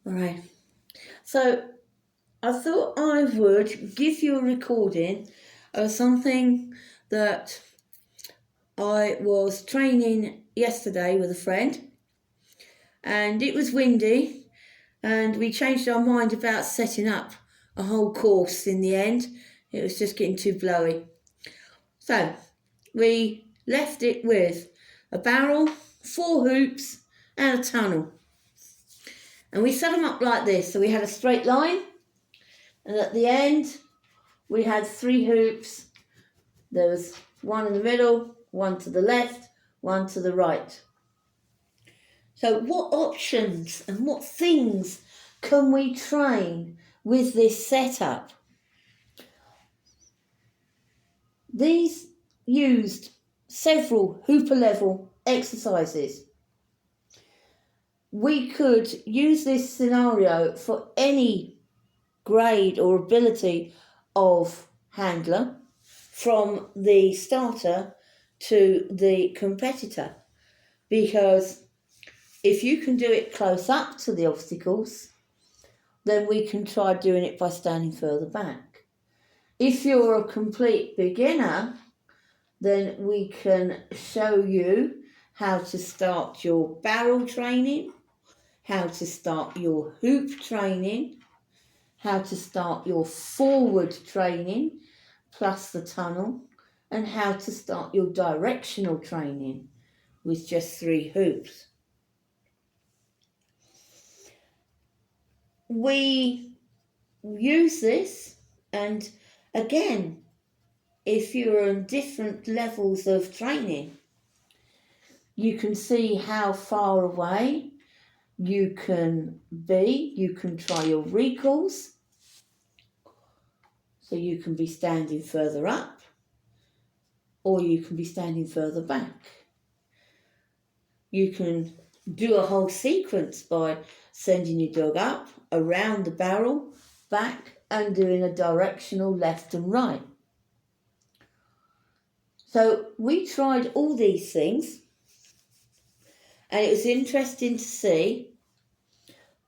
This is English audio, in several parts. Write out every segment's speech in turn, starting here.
Right. So I thought I would give you a recording of something that I was training yesterday with a friend, and it was windy, and we changed our mind about setting up a whole course in the end. It was just getting too blowy. So we left it with a barrel, 4 hoops, and a tunnel. And we set them up like this. So we had a straight line, and at the end we had 3 hoops. There was one in the middle, one to the left, one to the right. So what options and what things can we train with this setup? These used several Hooperlevel exercises. We could use this scenario for any grade or ability of handler, from the starter to the competitor, because if you can do it close up to the obstacles, then we can try doing it by standing further back. If you're a complete beginner, then we can show you how to start your barrel training, how to start your hoop training, how to start your forward training, plus the tunnel, and how to start your directional training with just 3 hoops. We use this, and again, if you're in different levels of training, you can see how far away you can be. You can try your recalls, so you can be standing further up, or you can be standing further back. You can do a whole sequence by sending your dog up, around the barrel, back, and doing a directional left and right. So we tried all these things, and it was interesting to see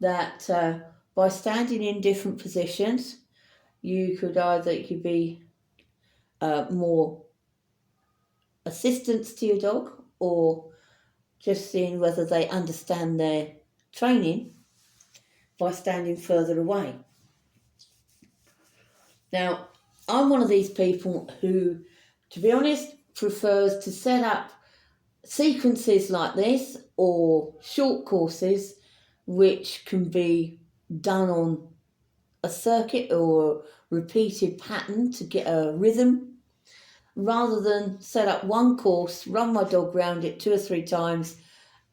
that by standing in different positions, you could be more assistance to your dog, or just seeing whether they understand their training by standing further away. Now, I'm one of these people who, to be honest, prefers to set up sequences like this or short courses which can be done on a circuit or repeated pattern to get a rhythm, rather than set up one course, run my dog round it 2 or 3 times,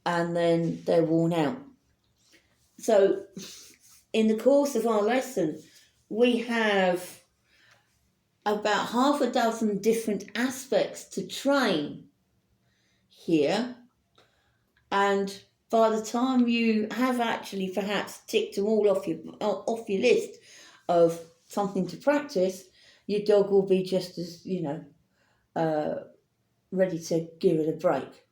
and then they're worn out. So in the course of our lesson, we have about half a dozen different aspects to train here, and by the time you have actually perhaps ticked them all off your list of something to practice, your dog will be just as ready to give it a break.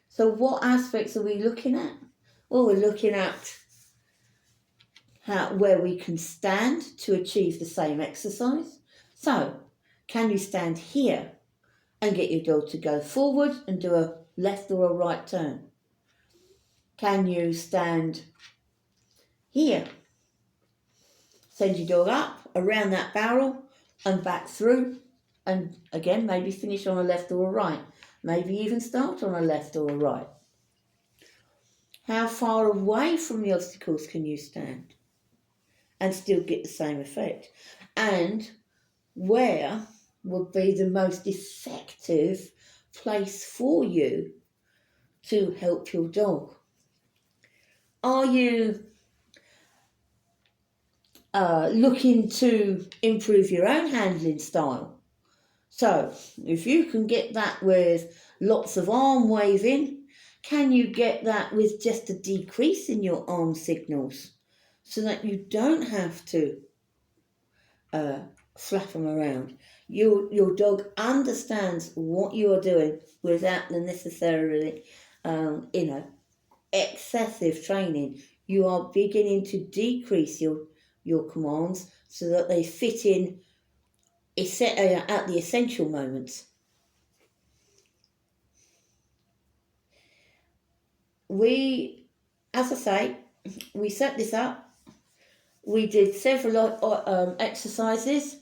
So what aspects are we looking at? Well, we're looking at where we can stand to achieve the same exercise. So, can you stand here and get your dog to go forward and do a left or a right turn? Can you stand here? Send your dog up, around that barrel and back through, and again, maybe finish on a left or a right. Maybe even start on a left or a right. How far away from the obstacles can you stand and still get the same effect? And where would be the most effective place for you to help your dog? Are you looking to improve your own handling style? So if you can get that with lots of arm waving, can you get that with just a decrease in your arm signals, so that you don't have to flap them around? Your dog understands what you are doing without the necessarily excessive training. you are beginning to decrease your commands so that they fit in at the essential moments. We, as I say, we set this up. We did several exercises,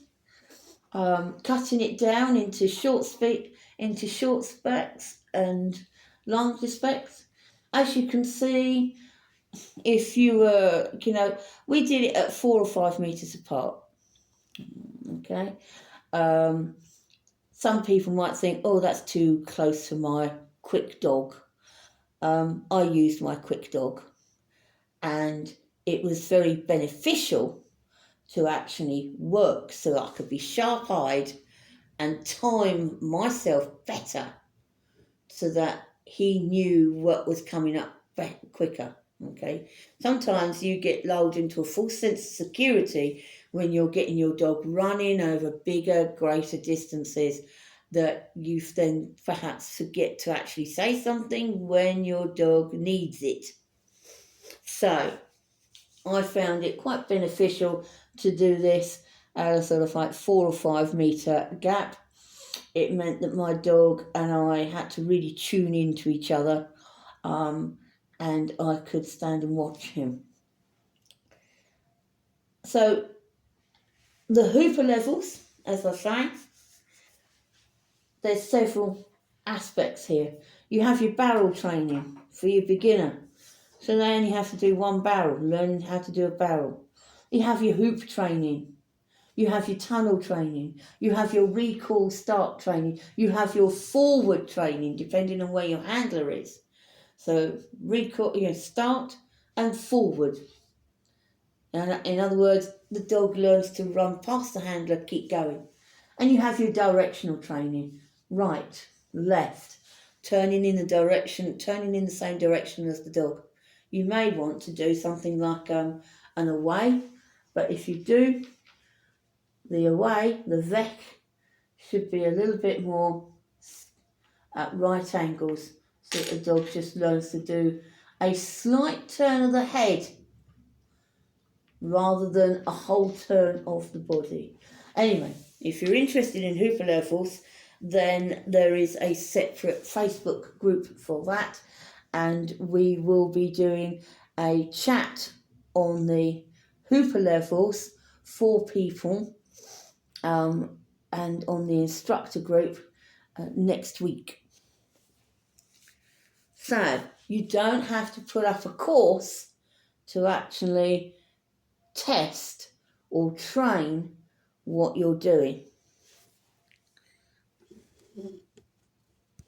cutting it down into short specs and longer specs. As you can see, if you were, we did it at 4 or 5 meters apart. Okay. Some people might think, oh, that's too close to my quick dog. I used my quick dog, and it was very beneficial to actually work so I could be sharp-eyed and time myself better so that he knew what was coming up quicker. Okay, sometimes you get lulled into a false sense of security when you're getting your dog running over bigger, greater distances, that you then perhaps forget to actually say something when your dog needs it. So I found it quite beneficial to do this at a sort of like 4 or 5 meter gap. It meant that my dog and I had to really tune into each other, and I could stand and watch him. So the Hooperlevels, as I say, there's several aspects here. You have your barrel training for your beginner. So they only have to do one barrel, learn how to do a barrel. You have your hoop training. You have your tunnel training. You have your recall start training. You have your forward training, depending on where your handler is. So recall, start and forward. And in other words, the dog learns to run past the handler, keep going. And you have your directional training, right, left, turning in the same direction as the dog. You may want to do something like an away, but if you do the away, the VEC should be a little bit more at right angles, so that the dog just learns to do a slight turn of the head rather than a whole turn of the body. Anyway, if you're interested in Hooperlevels, then there is a separate Facebook group for that, and we will be doing a chat on the Hooperlevels for people, and on the instructor group next week. So you don't have to put up a course to actually test or train what you're doing.